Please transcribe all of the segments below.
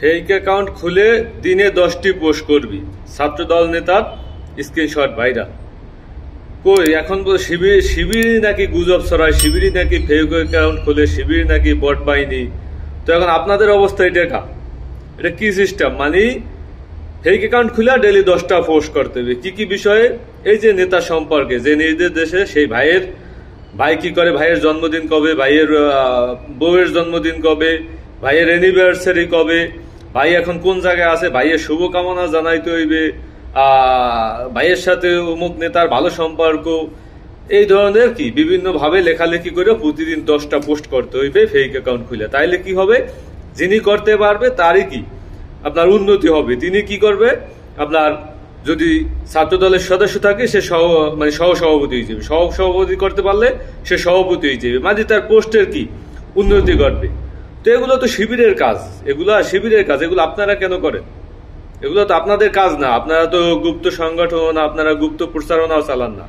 Fake account খুলে দিনে 10টি পোস্ট করবি, ছাত্রদল নেতার স্ক্রিনশট ভাইরাল। কই এখন শিবিরই নাকি গুজব ছড়ায়, শিবিরই নাকি ফেক অ্যাকাউন্ট খুলে, শিবির নাকি বট বাহিনী। তো এখন আপনাদের অবস্থা এটা কি সিস্টেম? মানে ফেক অ্যাকাউন্ট খুলে ডেলি 10টা পোস্ট করতে হবে। কি বিষয়ে? এই যে নেতা সম্পর্কে, যে নিজের দেশে সেই ভাই কি করে, ভাইয়ের জন্মদিন কবে, ভাইয়ের বউয়ের জন্মদিন কবে, ভাইয়ের অ্যানিভার্সারি কবে, ভাই এখন কোন জায়গায় আছে, ভাইয়ের শুভকামনা জানাইতে হইবে, ভাইয়ের সাথে অমুক নেতার ভালো সম্পর্ক, এই ধরনের কি বিভিন্ন ভাবে লেখালেখি করে প্রতিদিন 10টা পোস্ট করতে হইবে ফেক অ্যাকাউন্ট খুলে। তাইলে কি হবে? যিনি করতে পারবে তারই কি আপনার উন্নতি হবে। তিনি কি করবে? আপনার যদি ছাত্র দলের সদস্য থাকে সে সহ সভাপতি হয়ে যাবে, সভাপতি করতে পারলে সে সভাপতি হয়ে যাবে, মানে তার পোস্টের কি উন্নতি ঘটবে। তো এগুলো তো শিবিরের কাজ, এগুলো আপনারা কেন করেন? এগুলো তো আপনাদের কাজ না। আপনারা তো গুপ্ত সংগঠন, আপনারা গুপ্ত প্রচারণাও চালান না,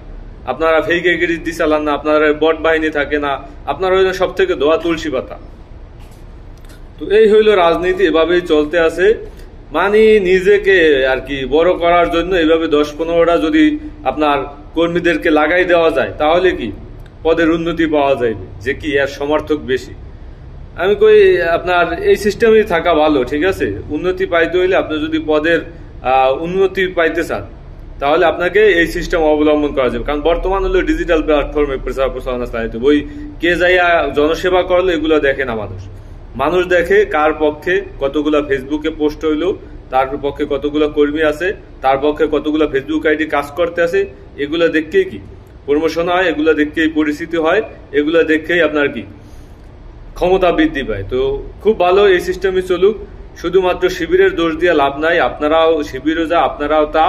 আপনারা ফেক এগেরিজি চালান না, আপনারা বট বাহিনী থাকে না, আপনারা হইল সব থেকে দোয়া তুলসী পাতা। তো এই হইল রাজনীতি, এভাবেই চলতে আছে। মানে নিজেকে আর কি বড় করার জন্য এইভাবে 10-15টা যদি আপনার কর্মীদেরকে লাগাই দেওয়া যায়, তাহলে কি পদের উন্নতি পাওয়া যাবে, যে কি এর সমর্থক বেশি। আমি কই আপনার এই সিস্টেমই থাকা ভালো, ঠিক আছে? উন্নতি পাইতে হইলে আপনি যদি পদের উন্নতি পাইতে চান, তাহলে আপনাকে এই সিস্টেম অবলম্বন করা যাবে। কারণ বর্তমান হলো ডিজিটাল প্ল্যাটফর্মে প্রচার প্রচারণা চালাইতে, ওই কে যাইয়া জনসেবা করলো এগুলো দেখে না মানুষ দেখে কার পক্ষে কতগুলা ফেসবুকে পোস্ট হইলো, তার পক্ষে কতগুলা কর্মী আছে, তার পক্ষে কতগুলা ফেসবুক আইডি কাজ করতে আছে, এগুলা দেখেই কি প্রমোশন হয়, এগুলা দেখেই পরিস্থিতি হয়, এগুলা দেখেই আপনার কি ক্ষমতা বৃদ্ধি পায়। তো খুব ভালো এই সিস্টেমই চলুক, শুধুমাত্র শিবিরের দোষ দিয়ে লাভ নাই। আপনারাও শিবিরও যা, আপনারাও তা।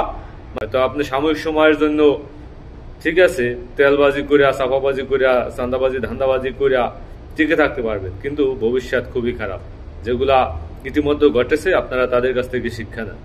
তো আপনি সাময়িক সময়ের জন্য ঠিক আছে তেলবাজি করিয়া, চাপাবাজি করিয়া, চান্দাবাজি ধান্দাবাজি করিয়া টিকে থাকতে পারবেন, কিন্তু ভবিষ্যৎ খুবই খারাপ। যেগুলা ইতিমধ্যে ঘটেছে, আপনারা তাদের কাছ থেকে শিক্ষা নেন।